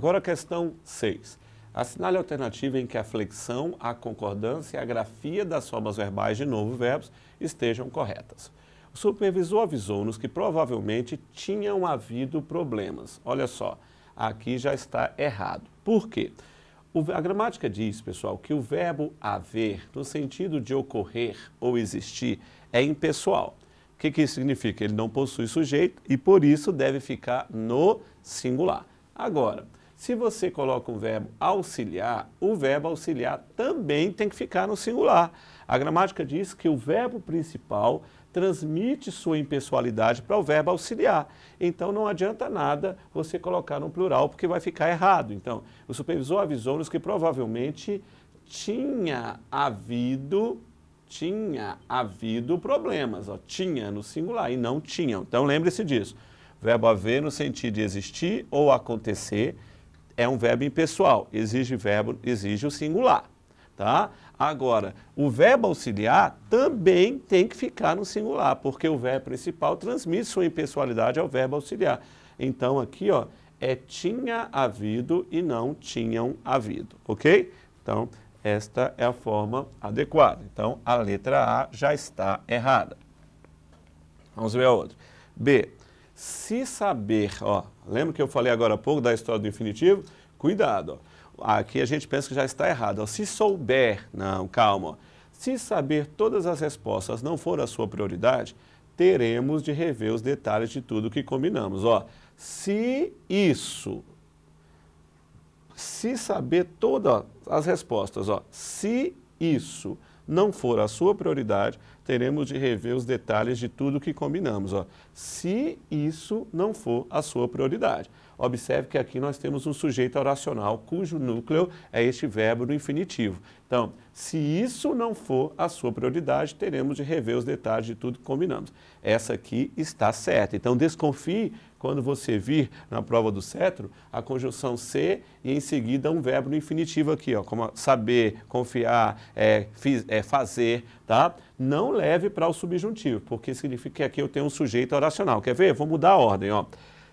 Agora a questão 6. Assinale a alternativa em que a flexão, a concordância e a grafia das formas verbais de novo verbos estejam corretas. O supervisor avisou-nos que provavelmente tinham havido problemas. Olha só, aqui já está errado. Por quê? A gramática diz, pessoal, que o verbo haver, no sentido de ocorrer ou existir, é impessoal. O que isso significa? Ele não possui sujeito e, por isso, deve ficar no singular. Agora, se você coloca um verbo auxiliar, o verbo auxiliar também tem que ficar no singular. A gramática diz que o verbo principal transmite sua impessoalidade para o verbo auxiliar. Então, não adianta nada você colocar no plural, porque vai ficar errado. Então, o supervisor avisou-nos que provavelmente tinha havido problemas. Ó, tinha no singular e não tinham. Então, lembre-se disso. Verbo haver no sentido de existir ou acontecer é um verbo impessoal. Exige o singular. Tá? Agora, o verbo auxiliar também tem que ficar no singular, porque o verbo principal transmite sua impessoalidade ao verbo auxiliar. Então, aqui, ó, é tinha havido e não tinham havido, ok? Então, esta é a forma adequada. Então, a letra A já está errada. Vamos ver a outra. B. Se saber, ó, lembra que eu falei agora há pouco da história do infinitivo? Cuidado, ó. Aqui a gente pensa que já está errado. Ó. Se souber, não, calma. Ó. Se saber todas as respostas não for a sua prioridade, teremos de rever os detalhes de tudo que combinamos. Ó. Se saber todas as respostas, ó, se isso não for a sua prioridade, teremos de rever os detalhes de tudo que combinamos. Ó. Se isso não for a sua prioridade. Observe que aqui nós temos um sujeito oracional, cujo núcleo é este verbo no infinitivo. Então, se isso não for a sua prioridade, teremos de rever os detalhes de tudo que combinamos. Essa aqui está certa. Então, desconfie quando você vir na prova do cetro a conjunção ser e em seguida um verbo no infinitivo aqui, ó, como saber, confiar, fazer, tá? Não leve para o subjuntivo, porque significa que aqui eu tenho um sujeito oracional. Quer ver? Vou mudar a ordem, ó.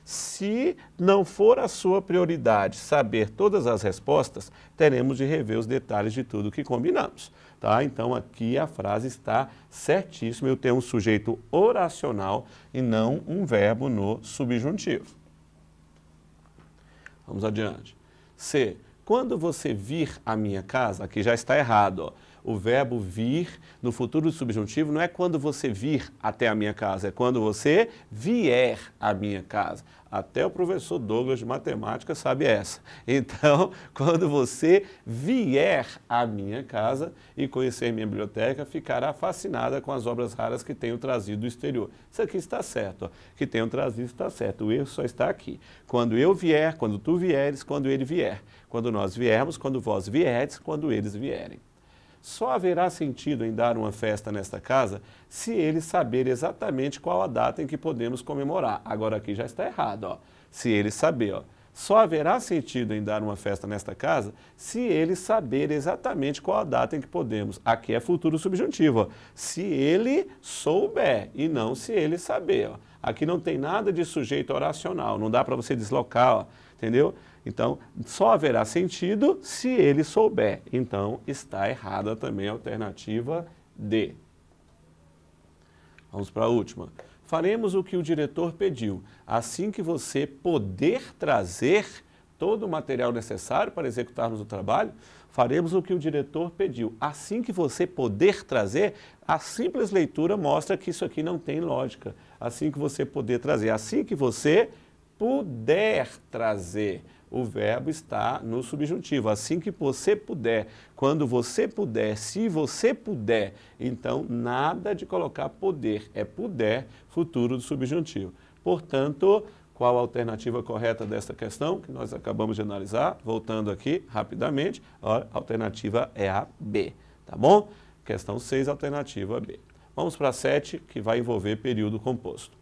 Se não for a sua prioridade saber todas as respostas, teremos de rever os detalhes de tudo que combinamos. Tá? Então, aqui a frase está certíssima. Eu tenho um sujeito oracional e não um verbo no subjuntivo. Vamos adiante. C. Quando você vir à minha casa, aqui já está errado, ó. O verbo vir no futuro subjuntivo não é quando você vir até a minha casa, é quando você vier à minha casa. Até o professor Douglas de matemática sabe essa. Então, quando você vier à minha casa e conhecer minha biblioteca, ficará fascinada com as obras raras que tenho trazido do exterior. Isso aqui está certo, ó. Que tenho trazido está certo. O erro só está aqui. Quando eu vier, quando tu vieres, quando ele vier. Quando nós viermos, quando vós vierdes, quando eles vierem. Só haverá sentido em dar uma festa nesta casa se ele saber exatamente qual a data em que podemos comemorar. Agora aqui já está errado, ó. Se ele saber, ó. Só haverá sentido em dar uma festa nesta casa se ele saber exatamente qual a data em que podemos. Aqui é futuro subjuntivo, ó. Se ele souber e não se ele saber, ó. Aqui não tem nada de sujeito oracional, não dá para você deslocar, ó. Entendeu? Então, só haverá sentido se ele souber. Então, está errada também a alternativa D. Vamos para a última. Faremos o que o diretor pediu. Assim que você poder trazer todo o material necessário para executarmos o trabalho, faremos o que o diretor pediu. Assim que você poder trazer, a simples leitura mostra que isso aqui não tem lógica. Assim que você poder trazer. Assim que você puder trazer. O verbo está no subjuntivo, assim que você puder, quando você puder, se você puder. Então, nada de colocar poder, é puder, futuro do subjuntivo. Portanto, qual a alternativa correta desta questão que nós acabamos de analisar? Voltando aqui rapidamente, a alternativa é a B, tá bom? Questão 6, alternativa B. Vamos para a 7, que vai envolver período composto.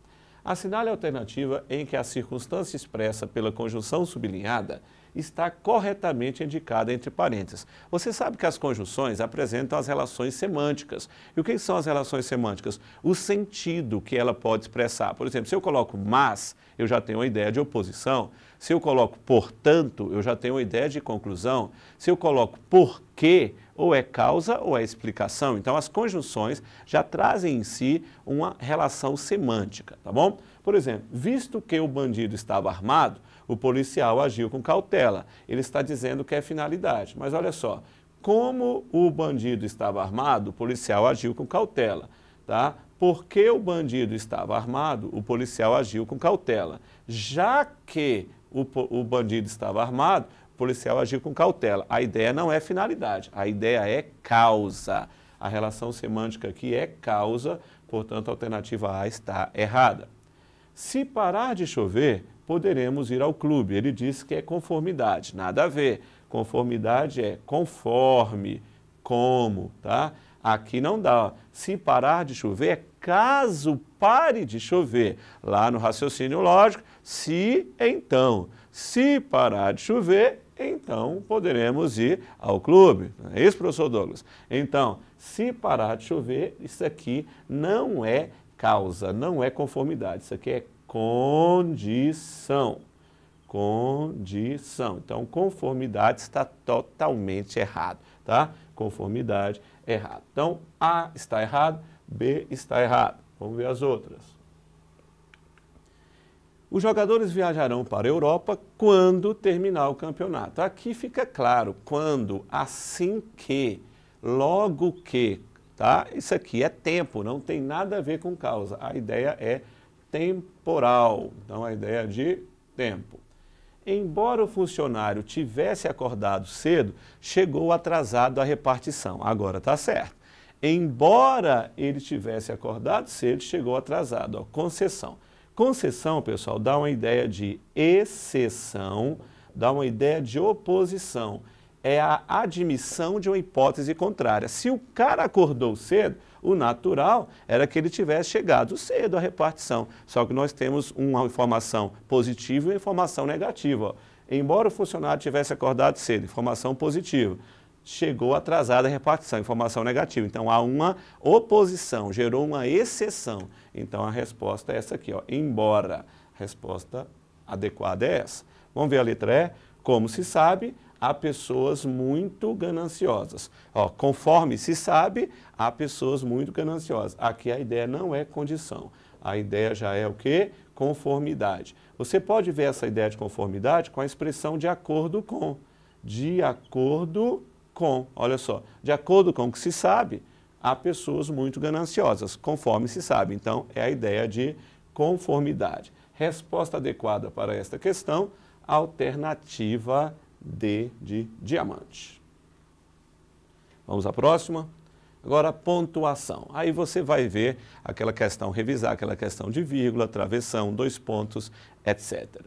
Assinale a alternativa em que a circunstância expressa pela conjunção sublinhada está corretamente indicada entre parênteses. Você sabe que as conjunções apresentam as relações semânticas. E o que são as relações semânticas? O sentido que ela pode expressar. Por exemplo, se eu coloco mas, eu já tenho uma ideia de oposição. Se eu coloco portanto, eu já tenho uma ideia de conclusão. Se eu coloco porque, ou é causa ou é explicação. Então, as conjunções já trazem em si uma relação semântica, tá bom? Por exemplo, visto que o bandido estava armado, o policial agiu com cautela. Ele está dizendo que é finalidade. Mas olha só, como o bandido estava armado, o policial agiu com cautela, tá? Porque o bandido estava armado, o policial agiu com cautela. Já que o bandido estava armado, o policial agiu com cautela. A ideia não é finalidade, a ideia é causa. A relação semântica aqui é causa, portanto, a alternativa A está errada. Se parar de chover, poderemos ir ao clube. Ele disse que é conformidade. Nada a ver. Conformidade é conforme, como, tá? Aqui não dá. Se parar de chover, é caso pare de chover. Lá no raciocínio lógico, se, então. Se parar de chover, então poderemos ir ao clube. É isso, professor Douglas? Então, se parar de chover, isso aqui não é causa, não é conformidade. Isso aqui é condição. Condição. Então, conformidade está totalmente errado, tá? Conformidade errado. Então, A está errado, B está errado. Vamos ver as outras. Os jogadores viajarão para a Europa quando terminar o campeonato. Aqui fica claro, quando, assim que, logo que, tá? Isso aqui é tempo, não tem nada a ver com causa. A ideia é temporal, então a ideia é de tempo. Embora o funcionário tivesse acordado cedo, chegou atrasado à repartição. Agora está certo. Embora ele tivesse acordado cedo, chegou atrasado. Ó, concessão. Concessão, pessoal, dá uma ideia de exceção, dá uma ideia de oposição. É a admissão de uma hipótese contrária. Se o cara acordou cedo, o natural era que ele tivesse chegado cedo à repartição. Só que nós temos uma informação positiva e uma informação negativa. Ó. Embora o funcionário tivesse acordado cedo, informação positiva. Chegou atrasada a repartição, informação negativa. Então, há uma oposição, gerou uma exceção. Então, a resposta é essa aqui, ó. Embora. A resposta adequada é essa. Vamos ver a letra E? Como se sabe, há pessoas muito gananciosas. Ó, conforme se sabe, há pessoas muito gananciosas. Aqui a ideia não é condição. A ideia já é o quê? Conformidade. Você pode ver essa ideia de conformidade com a expressão de acordo com. De acordo com. Olha só. De acordo com o que se sabe, há pessoas muito gananciosas, conforme se sabe. Então, é a ideia de conformidade. Resposta adequada para esta questão, alternativa D de diamante. Vamos à próxima? Agora, pontuação. Aí você vai ver aquela questão, revisar aquela questão de vírgula, travessão, dois pontos, etc.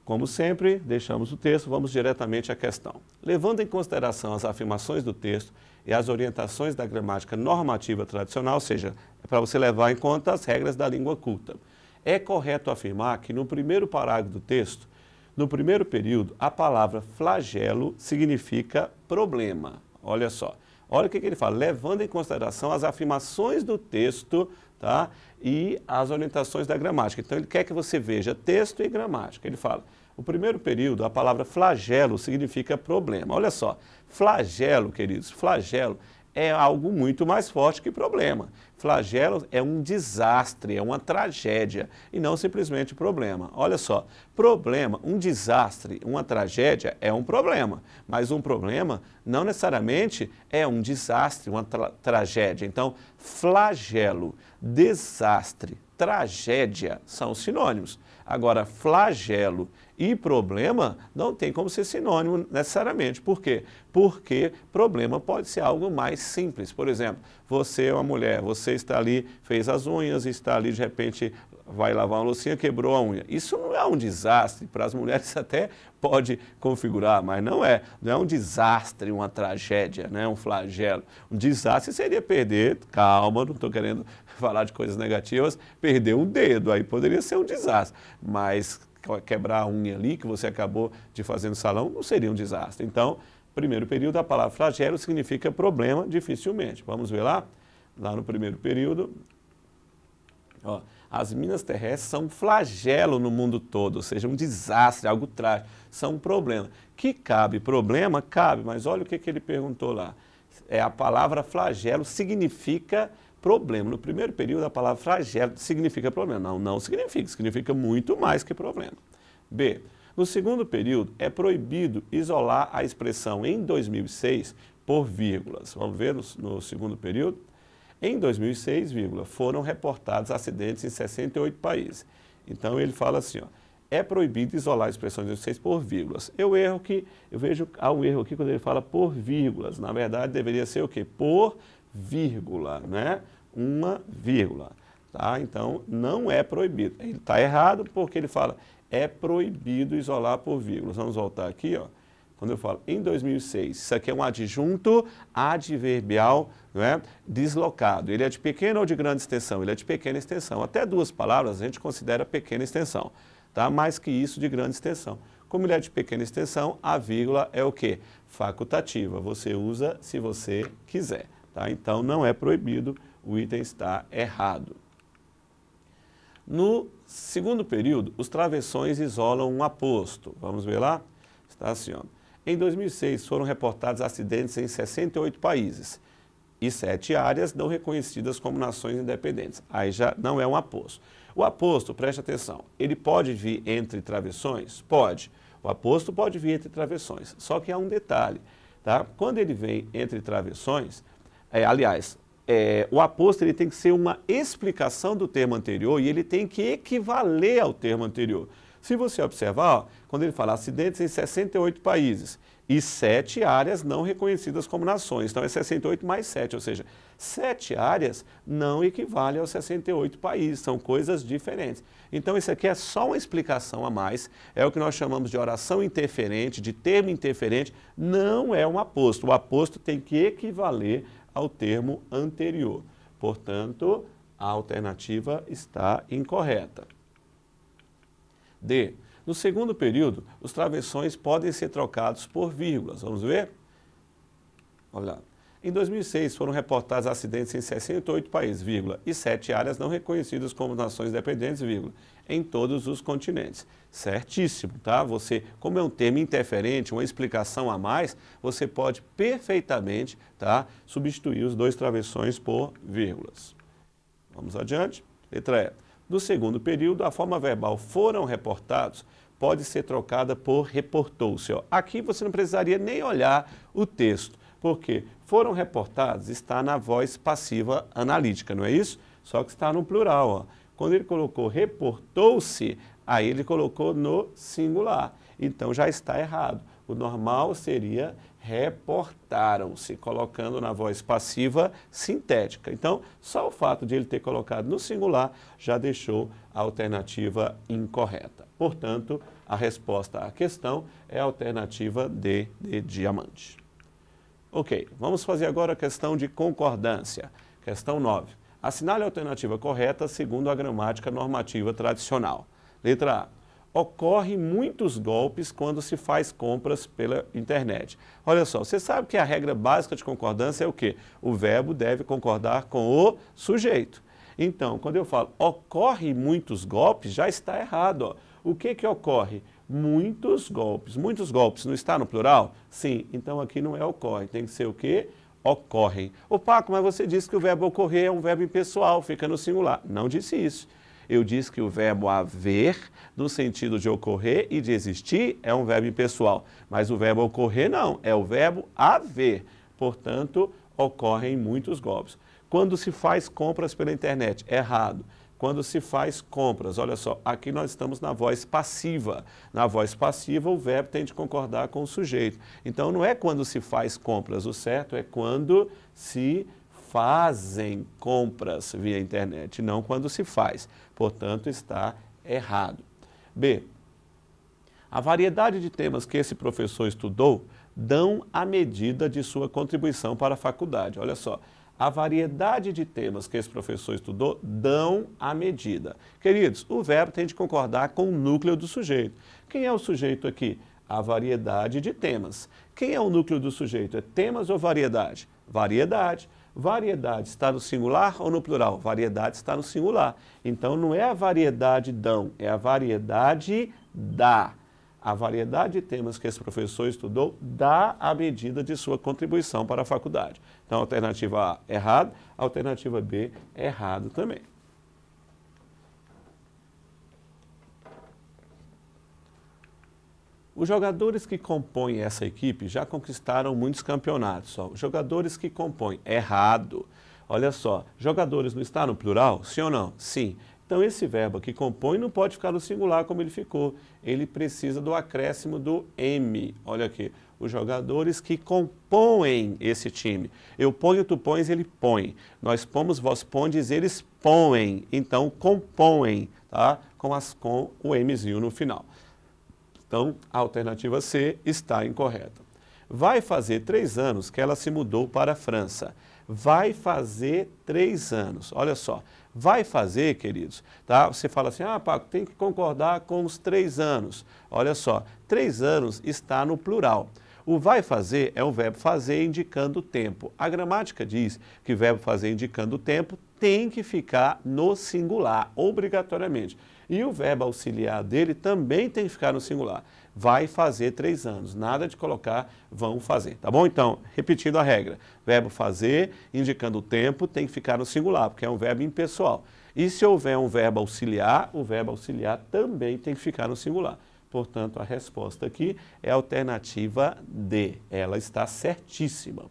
Como sempre, deixamos o texto, vamos diretamente à questão. Levando em consideração as afirmações do texto e as orientações da gramática normativa tradicional, ou seja, é para você levar em conta as regras da língua culta, é correto afirmar que no primeiro parágrafo do texto, no primeiro período, a palavra flagelo significa problema. Olha só. Olha o que ele fala. Levando em consideração as afirmações do texto, tá? E as orientações da gramática. Então, ele quer que você veja texto e gramática. Ele fala, o primeiro período, a palavra flagelo significa problema. Olha só. Flagelo, queridos, flagelo é algo muito mais forte que problema. Flagelo é um desastre, é uma tragédia e não simplesmente problema. Olha só, problema, um desastre, uma tragédia é um problema, mas um problema não necessariamente é um desastre, uma tragédia. Então, flagelo, desastre, tragédia são sinônimos. Agora, flagelo e problema não tem como ser sinônimo necessariamente. Por quê? Porque problema pode ser algo mais simples. Por exemplo, você é uma mulher, você está ali, fez as unhas, está ali, de repente, vai lavar uma loucinha, quebrou a unha. Isso não é um desastre. Para as mulheres até pode configurar, mas não é. Não é um desastre, uma tragédia, né? Um flagelo. Um desastre seria perder, calma, não estou querendo falar de coisas negativas, perder um dedo, aí poderia ser um desastre. Mas quebrar a unha ali, que você acabou de fazer no salão, não seria um desastre. Então, primeiro período, a palavra flagelo significa problema, dificilmente. Vamos ver lá? Lá no primeiro período, ó, as minas terrestres são um flagelo no mundo todo, ou seja, um desastre, algo trágico, são um problema. Que cabe problema? Cabe, mas olha o que ele perguntou lá. A palavra flagelo significa problema. No primeiro período, a palavra flagelo significa problema. Não, não significa, significa muito mais que problema. B. No segundo período, é proibido isolar a expressão em 2006 por vírgulas. Vamos ver no segundo período? Em 2006, foram reportados acidentes em 68 países. Então, ele fala assim, ó, é proibido isolar expressões em 2006 por vírgulas. Eu vejo há um erro aqui quando ele fala por vírgulas. Na verdade, deveria ser o quê? Por vírgula, né? Uma vírgula. Tá? Então, não é proibido. Ele está errado porque ele fala é proibido isolar por vírgulas. Vamos voltar aqui, ó. Quando eu falo em 2006, isso aqui é um adjunto adverbial, não é? Deslocado. Ele é de pequena ou de grande extensão? Ele é de pequena extensão. Até duas palavras a gente considera pequena extensão, tá? Mais que isso de grande extensão. Como ele é de pequena extensão, a vírgula é o quê? Facultativa. Você usa se você quiser, tá? Então não é proibido, o item está errado. No segundo período, os travessões isolam um aposto. Vamos ver lá? Está assim, ó. Em 2006, foram reportados acidentes em 68 países e 7 áreas não reconhecidas como nações independentes. Aí já não é um aposto. O aposto, preste atenção, ele pode vir entre travessões? Pode. O aposto pode vir entre travessões, só que há um detalhe, tá? Quando ele vem entre travessões, o aposto ele tem que ser uma explicação do termo anterior e ele tem que equivaler ao termo anterior. Se você observar, ó, quando ele fala acidentes em 68 países e 7 áreas não reconhecidas como nações, então é 68 mais 7, ou seja, 7 áreas não equivale aos 68 países, são coisas diferentes. Então isso aqui é só uma explicação a mais, é o que nós chamamos de oração interferente, de termo interferente, não é um aposto. O aposto tem que equivaler ao termo anterior. Portanto, a alternativa está incorreta. D. No segundo período, os travessões podem ser trocados por vírgulas. Vamos ver? Olha lá. Em 2006, foram reportados acidentes em 68 países, vírgula, e 7 áreas não reconhecidas como nações independentes, vírgula, em todos os continentes. Certíssimo, tá? Você, como é um termo interferente, uma explicação a mais, você pode perfeitamente, tá, substituir os dois travessões por vírgulas. Vamos adiante. Letra E. No segundo período, a forma verbal foram reportados pode ser trocada por reportou-se. Aqui você não precisaria nem olhar o texto, porque foram reportados está na voz passiva analítica, não é isso? Só que está no plural. Ó. Quando ele colocou reportou-se, aí ele colocou no singular. Então já está errado. O normal seria reportaram-se, colocando na voz passiva sintética. Então, só o fato de ele ter colocado no singular já deixou a alternativa incorreta. Portanto, a resposta à questão é a alternativa D de diamante. Ok, vamos fazer agora a questão de concordância. Questão 9. Assinale a alternativa correta segundo a gramática normativa tradicional. Letra A. Ocorre muitos golpes quando se faz compras pela internet. Olha só, você sabe que a regra básica de concordância é o quê? O verbo deve concordar com o sujeito. Então, quando eu falo ocorre muitos golpes, já está errado. Ó. O que ocorre? Muitos golpes. Muitos golpes não está no plural? Sim, então aqui não é ocorre, tem que ser o quê? Ocorrem. Ô Paco, mas você disse que o verbo ocorrer é um verbo impessoal, fica no singular. Não disse isso. Eu disse que o verbo haver, no sentido de ocorrer e de existir, é um verbo impessoal. Mas o verbo ocorrer não, é o verbo haver. Portanto, ocorrem muitos golpes. Quando se faz compras pela internet, errado. Quando se faz compras, olha só, aqui nós estamos na voz passiva. Na voz passiva, o verbo tem de concordar com o sujeito. Então, não é quando se faz compras, o certo é quando se fazem compras via internet, não quando se faz. Portanto, está errado. B. A variedade de temas que esse professor estudou dão a medida de sua contribuição para a faculdade. Olha só, a variedade de temas que esse professor estudou dão a medida. Queridos, o verbo tem de concordar com o núcleo do sujeito. Quem é o sujeito aqui? A variedade de temas. Quem é o núcleo do sujeito? É temas ou variedade? Variedade. Variedade está no singular ou no plural? Variedade está no singular. Então não é a variedade dão, é a variedade dá. A variedade de temas que esse professor estudou dá a medida de sua contribuição para a faculdade. Então, alternativa A, errado. Alternativa B, errado também. Os jogadores que compõem essa equipe já conquistaram muitos campeonatos. Os jogadores que compõem, errado. Olha só, jogadores não está no plural? Sim ou não? Sim. Então, esse verbo aqui, compõe, não pode ficar no singular como ele ficou. Ele precisa do acréscimo do M. Olha aqui, os jogadores que compõem esse time. Eu ponho, tu pões, ele põe. Nós pomos, vós pondes, eles põem. Então, compõem, tá? Com o Mzinho no final. Então, a alternativa C está incorreta. Vai fazer 3 anos que ela se mudou para a França. Vai fazer 3 anos. Olha só, vai fazer, queridos, tá? Você fala assim, Paco, tem que concordar com os 3 anos. Olha só, 3 anos está no plural. O vai fazer é o verbo fazer indicando o tempo. A gramática diz que o verbo fazer indicando o tempo tem que ficar no singular, obrigatoriamente. E o verbo auxiliar dele também tem que ficar no singular. Vai fazer 3 anos. Nada de colocar vão fazer, tá bom? Então, repetindo a regra. Verbo fazer, indicando o tempo, tem que ficar no singular, porque é um verbo impessoal. E se houver um verbo auxiliar, o verbo auxiliar também tem que ficar no singular. Portanto, a resposta aqui é a alternativa D. Ela está certíssima.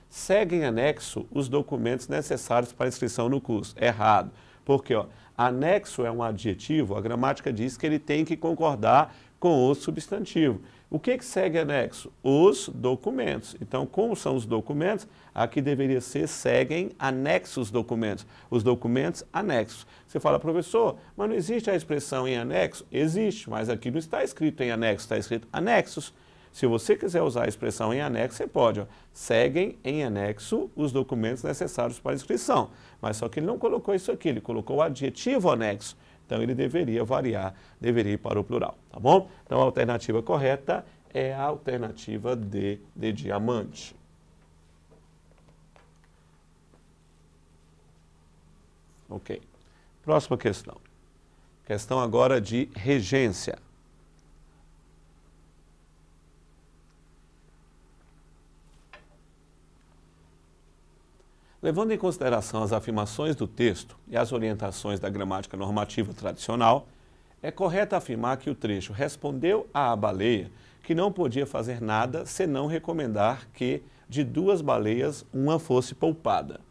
Segue em anexo os documentos necessários para inscrição no curso. Errado. Porque, anexo é um adjetivo, a gramática diz que ele tem que concordar com o substantivo. O que segue anexo? Os documentos. Então, como são os documentos, aqui deveria ser seguem anexos documentos. Os documentos anexos. Você fala, professor, mas não existe a expressão em anexo? Existe, mas aqui não está escrito em anexo, está escrito anexos. Se você quiser usar a expressão em anexo, você pode. Seguem em anexo os documentos necessários para a inscrição. Mas só que ele não colocou isso aqui, ele colocou o adjetivo anexo. Então, ele deveria variar, deveria ir para o plural, tá bom? Então, a alternativa correta é a alternativa D de diamante. Ok. Próxima questão. Questão agora de regência. Levando em consideração as afirmações do texto e as orientações da gramática normativa tradicional, é correto afirmar que o trecho respondeu à baleia que não podia fazer nada senão recomendar que, de 2 baleias, uma fosse poupada.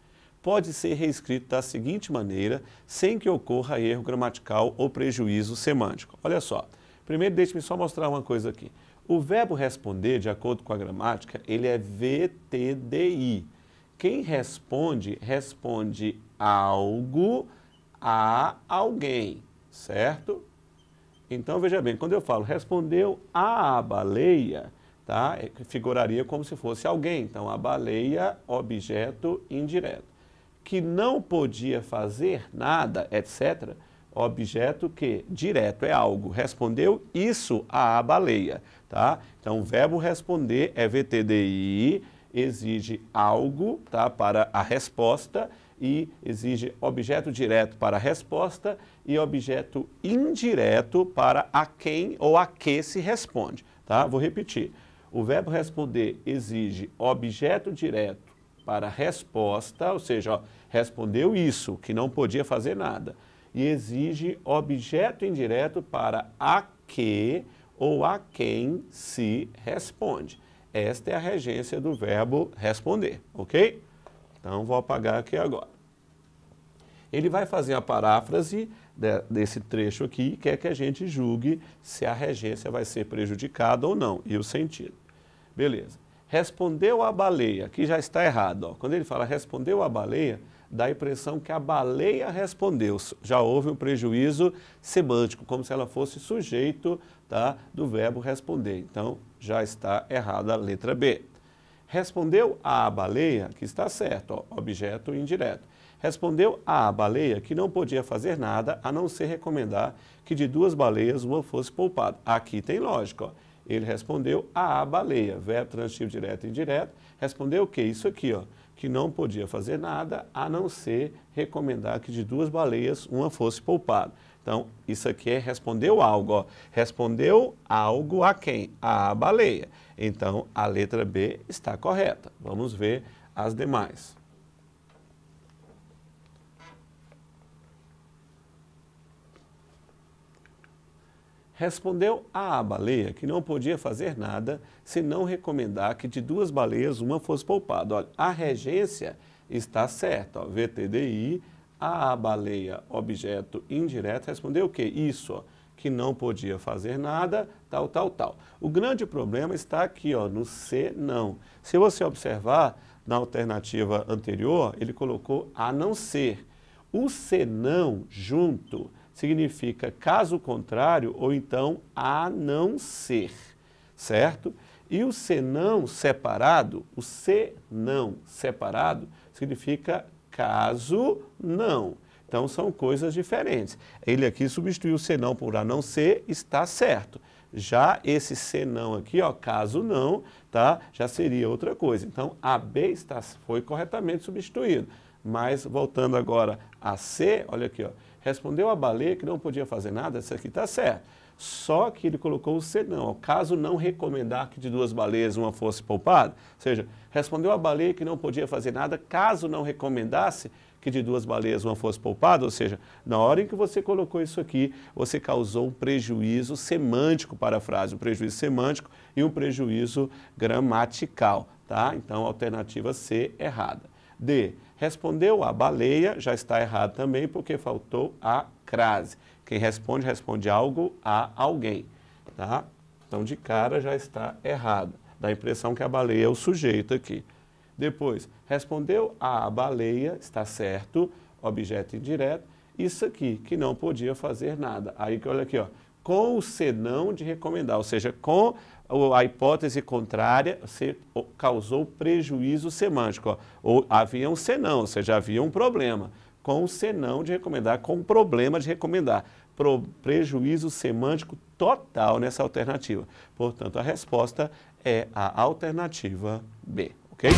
Pode ser reescrito da seguinte maneira, sem que ocorra erro gramatical ou prejuízo semântico. Olha só, primeiro deixe-me só mostrar uma coisa aqui. O verbo responder, de acordo com a gramática, ele é VTDI. Quem responde, responde algo a alguém, certo? Então, veja bem, quando eu falo respondeu a baleia, tá? Figuraria como se fosse alguém. Então, a baleia, objeto indireto. Que não podia fazer nada, etc., objeto que direto é algo. Respondeu isso a baleia, tá? Então, o verbo responder é VTDI, exige algo, tá, para a resposta e exige objeto direto para a resposta e objeto indireto para a quem ou a que se responde, tá? Vou repetir. O verbo responder exige objeto direto para a resposta, ou seja, respondeu isso, que não podia fazer nada, e exige objeto indireto para a que ou a quem se responde. Esta é a regência do verbo responder, ok? Então, vou apagar aqui agora. Ele vai fazer a paráfrase desse trecho aqui e quer que a gente julgue se a regência vai ser prejudicada ou não, e o sentido. Beleza. Respondeu a baleia, aqui já está errado. Ó. Quando ele fala respondeu a baleia, dá a impressão que a baleia respondeu. Já houve um prejuízo semântico, como se ela fosse sujeito, tá, do verbo responder. Então, já está errada a letra B. Respondeu a baleia, que está certo, ó, objeto indireto. Respondeu a baleia que não podia fazer nada a não ser recomendar que de 2 baleias uma fosse poupada. Aqui tem lógica, ó. Ele respondeu a baleia, verbo transitivo direto e indireto. Respondeu o quê? Isso aqui, ó, que não podia fazer nada a não ser recomendar que de 2 baleias uma fosse poupada. Então, isso aqui é respondeu algo, ó. Respondeu algo a quem? A baleia. Então, a letra B está correta. Vamos ver as demais. Respondeu a baleia que não podia fazer nada se não recomendar que de 2 baleias uma fosse poupada. Olha, a regência está certa, ó, VTDI, a baleia, objeto indireto, respondeu o quê? Isso, ó, que não podia fazer nada, tal, tal, tal. O grande problema está aqui, ó, no C, não. Se você observar, na alternativa anterior, ele colocou a não ser. O senão junto significa caso contrário ou então a não ser, certo? E o senão separado, o senão separado significa caso não. Então são coisas diferentes. Ele aqui substituiu o senão por a não ser, está certo. Já esse senão aqui, ó, caso não, tá? Já seria outra coisa. Então a B foi corretamente substituído. Mas voltando agora a C, olha aqui, ó. Respondeu a baleia que não podia fazer nada, isso aqui está certo. Só que ele colocou o senão, caso não recomendar que de 2 baleias uma fosse poupada, ou seja, respondeu a baleia que não podia fazer nada, caso não recomendasse que de 2 baleias uma fosse poupada, ou seja, na hora em que você colocou isso aqui, você causou um prejuízo semântico para a frase, um prejuízo semântico e um prejuízo gramatical, tá? Então, a alternativa C, errada. D, respondeu a baleia, já está errado também, porque faltou a crase. Quem responde, responde algo a alguém, tá? Então, de cara, já está errado. Dá a impressão que a baleia é o sujeito aqui. Depois, respondeu a baleia, está certo, objeto indireto. Isso aqui, que não podia fazer nada. Aí, olha aqui, ó, com o senão de recomendar, ou seja, com a hipótese contrária, você causou prejuízo semântico. Ó. Ou havia um senão, ou seja, havia um problema. Com o senão de recomendar, com o problema de recomendar. Prejuízo semântico total nessa alternativa. Portanto, a resposta é a alternativa B, ok?